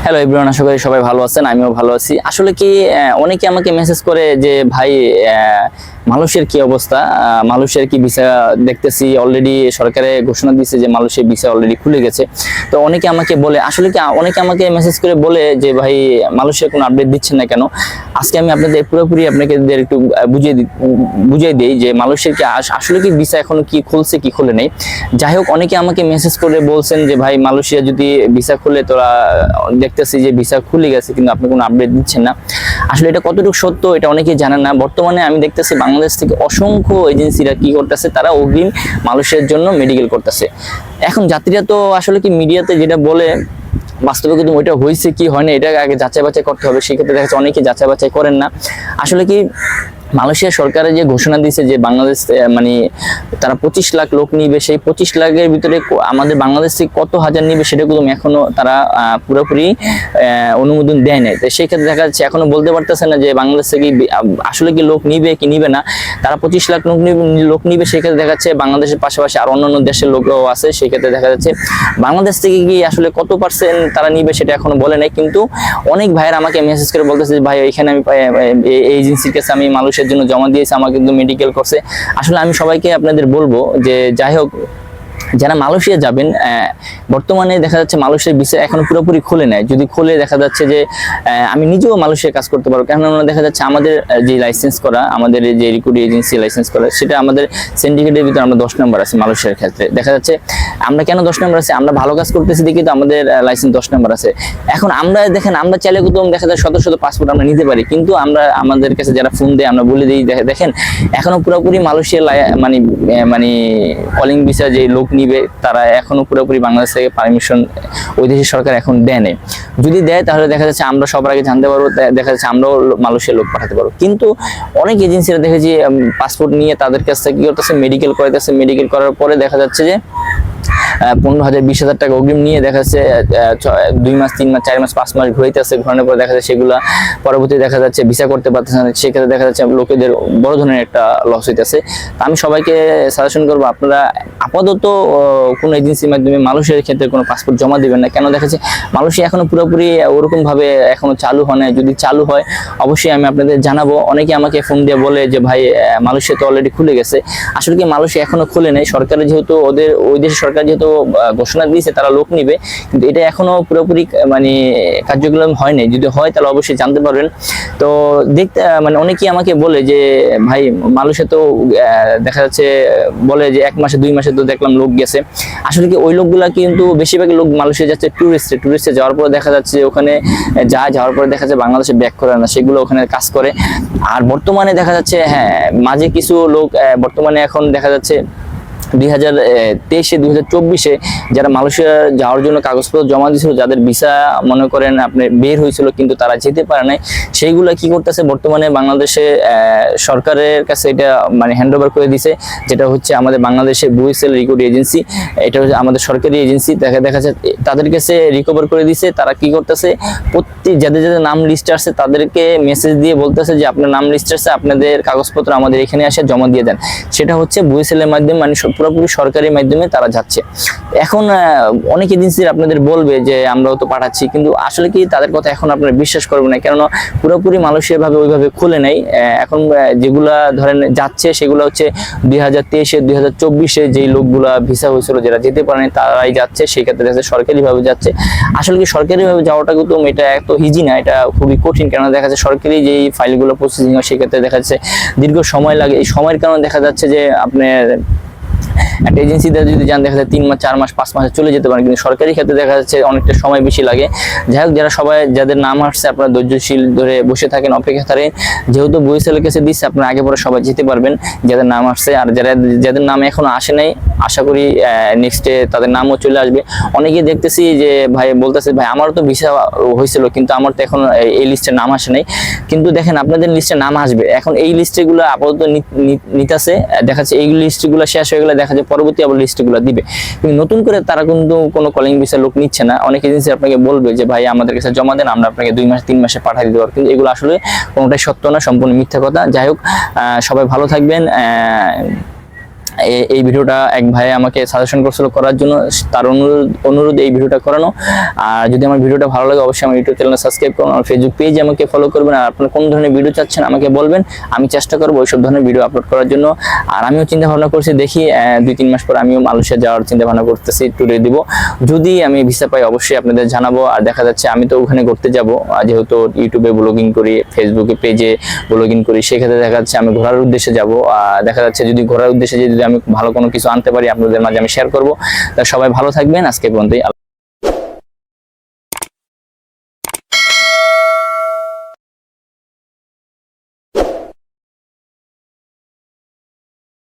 Hello everyone, আশা করি সবাই ভালো আছেন। আমিও ভালো আছি। আসলে কি অনেকে আমাকে মেসেজ করে যে ভাই মালয়েশিয়ার কি অবস্থা, মালয়েশিয়ার কি ভিসা দেখতেছি অলরেডি সরকারে ঘোষণা দিয়েছে যে মালয়েশিয়ার ভিসা অলরেডি খুলে গেছে। তো অনেকে আমাকে বলে, আসলে কি অনেকে আমাকে মেসেজ করে বলে যে ভাই মালয়েশিয়ার কোনো আপডেট দিচ্ছেন না কেন। আজকে আমি আপনাদের পুরোপুরি আপনাকে একটু বুঝিয়ে দিই যে মালয়েশিয়ার কি আসলে কি ভিসা এখনো কি খুলছে কি খুলে নেই। যাই হোক, অনেকে আমাকে মেসেজ করে বলছেন যে ভাই মালয়েশিয়া যদি ভিসা খুলে তোরা দেখতেছি যে ভিসা খুলে গেছে কিন্তু আপনি কোনো আপডেট দিচ্ছেন না। আসলে এটা কতটুকু সত্য এটা অনেকেই জানেন না। বর্তমানে আমি দেখতেছি বাংলাদেশ থেকে অসংখ্য এজেন্সিরা কি করতেছে, তারা অগ্রিম মালয়েশিয়ার জন্য মেডিকেল করতেছে। এখন যাত্রীরা তো আসলে কি মিডিয়াতে যেটা বলে বাস্তবে কিন্তু ওইটা হয়েছে কি হয় না এটা আগে যাচাই বাছাই করতে হবে। সেক্ষেত্রে দেখা যাচ্ছে অনেকে যাচাই বাছাই করেন না। আসলে কি মালয়েশিয়া সরকারের যে ঘোষণা দিয়েছে যে বাংলাদেশ মানে তারা 25 লাখ লোক নিবে, সেই 25 লাখের ভিতরে আমাদের বাংলাদেশ থেকে কত হাজার নিবে সেটা কিন্তু এখনো তারা পুরোপুরি অনুমোদন দেয় নাই। তো সেই ক্ষেত্রে দেখা যাচ্ছে এখনো বলতে পারতেছে না যে বাংলাদেশ থেকে আসলে কি লোক নিবে কি নিবে না। তারা 25 লাখ লোক নিবে, সেই ক্ষেত্রে দেখা যাচ্ছে বাংলাদেশের পাশাপাশি আর অন্যান্য দেশের লোকও আছে। সেই ক্ষেত্রে দেখা যাচ্ছে বাংলাদেশ থেকে কি আসলে কত পার্সেন্ট তারা নিবে সেটা এখনো বলে নাই। কিন্তু অনেক ভাইয়ের আমাকে মেসেজ করে বলতেছে ভাই এখানে আমি এজেন্সির কাছে আমি মালয়েশিয়ার জন্য জমা দিয়েছে, আমাকে কিন্তু মেডিকেল করছে। আসলে আমি সবাইকে আপনাদের বলবো যে যাই হোক, যারা মালয়েশিয়া যাবেন বর্তমানে দেখা যাচ্ছে মালয়েশিয়ার ভিসা এখন পুরোপুরি খুলে নেয়। যদি খুলে দেখা যাচ্ছে যে আমি নিজেও মালয়েশিয়ায় কাজ করতে পারবো, কেননা দেখা যাচ্ছে আমাদের যে লাইসেন্স করা, আমাদের যে রিক্রুটিং এজেন্সি লাইসেন্স করা, সেটা আমাদের সিন্ডিকেটের ভিতরে আমরা 10 নম্বর আছে মালয়েশিয়ার ক্ষেত্রে। দেখা যাচ্ছে আমরা কেন 10 নম্বর আছে, আমরা ভালো কাজ করতেছি দেখি তো আমাদের লাইসেন্স 10 নম্বর আছে। এখন আমরা দেখেন আমরা চাইলে কিন্তু দেখা যায় শত শত পাসপোর্ট আমরা নিতে পারি, কিন্তু আমরা আমাদের কাছে যারা ফোন দেয় আমরা বলে দিই দেখেন এখনো পুরোপুরি মালয়েশিয়ার মানে মানে কলিং ভিসা যে লোক নিবে তারা এখনো পুরোপুরি বাংলাদেশ থেকে পারমিশন ওই দেশের সরকার এখন দেয় নেই। যদি দেয় তাহলে দেখা যাচ্ছে আমরা সবার আগে জানতে পারবো, দেখা যাচ্ছে আমরাও মালয়েশিয়ার লোক পাঠাতে পারবো। কিন্তু অনেক এজেন্সিরা দেখেছি পাসপোর্ট নিয়ে তাদের কাছ থেকে কি করতেছে মেডিকেল করাইতেছে, মেডিকেল করার পরে দেখা যাচ্ছে যে 15,000 20,000 টাকা অগ্রিম নিয়ে দেখা যাচ্ছে 2 মাস 3 মাস 4 মাস 5 মাস ঘুরাইতেছে। ঘোরানোর পর দেখা যাচ্ছে সেগুলো পরবর্তী দেখা যাচ্ছে ভিসা করতে পারতেছে না। সেক্ষেত্রে দেখা যাচ্ছে লোকেদের বড় ধরনের একটা লস হইতেছে। আমি সবাইকে সাজেশন করবো আপনারা আপাতত কোনো এজেন্সির মাধ্যমে মালয়েশিয়ার ক্ষেত্রে কোনো পাসপোর্ট জমা দিবেন না। কেন দেখা যাচ্ছে মালয়েশিয়া এখনো পুরোপুরি ওরকম ভাবে এখনো চালু হয় না। যদি চালু হয় অবশ্যই আমি আপনাদের জানাবো। অনেকে আমাকে ফোন দিয়ে বলে যে ভাই মালয়েশিয়া তো অলরেডি খুলে গেছে। আসলে কি মালয়েশিয়া এখনো খুলে নেই। সরকারের যেহেতু ওই দেশের সরকার যেহেতু ঘোষণা দিয়েছে তারা লোক নিবে, কিন্তু এটা এখনো পুরোপুরি মানে কার্যক্রম হয় নাই। যদি হয় তাহলে অবশ্যই জানতে পারবেন। তো দেখতে মানে অনেকেই আমাকে বলে যে ভাই মালয়েশিয়া তো দেখা যাচ্ছে বলে যে 1 মাসে 2 মাসে তো দেখলাম লোক গেছে। আসলে কি ওই লোকগুলা কিন্তু বেশিরভাগ লোক মালয়েশিয়া যাচ্ছে টুরিস্টে যাওয়ার পরে দেখা যাচ্ছে যে ওখানে যাওয়ার পরে দেখা যাচ্ছে বাংলাদেশে ব্যাক করে না, সেগুলো ওখানে কাজ করে। আর বর্তমানে দেখা যাচ্ছে মাঝে কিছু লোক বর্তমানে এখন দেখা যাচ্ছে 2023 2024 যারা মালয়েশিয়া যাওয়ার জন্য কাগজপত্র জমা দিয়েছিল, যাদের ভিসা মনে করেন আপনি বের হয়েছিল কিন্তু তারা যেতে পারে নাই, সেইগুলা কি করতেছে বর্তমানে বাংলাদেশে সরকারের কাছে এটা মানে হ্যান্ড ওভার করে দিছে। যেটা হচ্ছে আমাদের বাংলাদেশের বুয়েসেল রিক্রুটিং এজেন্সি, এটা হচ্ছে আমাদের সরকারি এজেন্সি। দেখা যাচ্ছে তাদের কাছে রিকভার করে দিছে। তারা কি করতেছে যাদের যাদের নাম লিস্টে আসছে তাদেরকে মেসেজ দিয়ে বলতেছে যে আপনার নাম লিস্টে আসছে, আপনাদের কাগজপত্র আমাদের এখানে আসে জমা দিয়ে দেন। সেটা হচ্ছে বুয়েসেলের মাধ্যমে মানে পুরোপুরি সরকারি মাধ্যমে তারা যাচ্ছে। এখন অনেক এজেন্সি আপনাদের বলবে যে আমরাও তো পাঠাচ্ছি, কিন্তু আসলে কি তাদের কথা এখন আপনারা বিশ্বাস করবেন না, কেননা পুরোপুরি মালয়েশিয়া ভাবে ওইভাবে খুলে নেই। এখন যেগুলা ধরেন যাচ্ছে সেগুলো হচ্ছে 2023 2024 যেই লোকগুলা ভিসা হয়েছিল যারা যেতে পারেনি তারাই যাচ্ছে। সেই ক্ষেত্রে দেখা যাচ্ছে সরকারি ভাবে যাচ্ছে। আসলে কি সরকারি ভাবে যাওয়াটা কিন্তু এটা এত ইজি না, এটা খুবই কঠিন। কেননা দেখা যাচ্ছে সরকারি যেই ফাইলগুলো প্রসেসিং হয় সেক্ষেত্রে দেখা যাচ্ছে দীর্ঘ সময় লাগে। এই সময়ের কারণে দেখা যাচ্ছে যে আপনার একটা এজেন্সিতে যদি যান দেখা যায় 3 মাস 4 মাস 5 মাসে চলে যেতে পারে, কিন্তু সরকারি ক্ষেত্রে দেখা যাচ্ছে অনেকটা সময় বেশি লাগে। যাই হোক, যাদের নাম আসছে আপনারা ধৈর্যশীল ধরে বসে থাকেন, অপেক্ষা করেন। যেহেতু বুয়েসেলের কাছে দিচ্ছে আপনারা আগে পরে সবাই যেতে পারবেন যাদের নাম আসছে। আর যাদের নাম এখনো আসে নাই আশা করি নেক্সটে তাদের নামও চলে আসবে। অনেকেই দেখতেছি যে ভাই বলতেছে ভাই আমারও তো ভিসা হয়েছিল কিন্তু আমার তো এখন এই লিস্টে নাম আসে নাই। কিন্তু দেখেন আপনাদের লিস্টে নাম আসবে। এখন এই লিস্টগুলো আপাতত নিতেছে, দেখা যাচ্ছে এই লিস্টগুলো শেষ হয়ে গেলে দেখা যায় পরবর্তী আবার লিস্টগুলো দিবে। কিন্তু নতুন করে তারা কিন্তু কোনো কলিং ভিসা লোক নিচ্ছে না। অনেক এজেন্সি আপনাকে বলবে যে ভাই আমাদের কাছে জমা দেন, আমরা আপনাকে 2 মাস 3 মাসে পাঠিয়ে দিতে পারবো, কিন্তু এগুলো আসলে কোনোটাই সত্য না, সম্পূর্ণ মিথ্যা কথা। যাই হোক, সবাই ভালো থাকবেন। এই ভিডিওটা এক ভাই আমাকে সাজেশন করছিল করার জন্য, তার অনুরোধ এই ভিডিওটা করানো। আর যদি আমার ভিডিওটা ভালো লাগে অবশ্যই আমার ইউটিউব চ্যানেল সাবস্ক্রাইব করুন, আমার ফেসবুক পেজে আমাকে ফলো করবেন। আর আপনারা কোন ধরনের ভিডিও চাচ্ছেন আমাকে বলবেন, আমি চেষ্টা করবো ওইসব ধরনের ভিডিও আপলোড করার জন্য। আর আমিও চিন্তা ভাবনা করছি, দেখি 2-3 মাস পর আমিও মালয়েশিয়া যাওয়ার চিন্তা ভাবনা করতেছি, ট্যুরে দিব। যদি আমি ভিসা পাই অবশ্যই আপনাদের জানাবো। আর দেখা যাচ্ছে আমি তো ওখানে ঘুরতে যাব, যেহেতু ইউটিউবে ব্লগিং করি, ফেসবুকে পেজে ব্লগিং করি, সেক্ষেত্রে দেখা যাচ্ছে আমি ঘোরার উদ্দেশ্যে যাব। দেখা যাচ্ছে যদি ঘোরার উদ্দেশ্যে যদি আমি ভালো কোনো কিছু আনতে পারি আপনাদের মাঝে আমি শেয়ার করবো। তা সবাই ভালো থাকবেন, আজকে পর্যন্তই।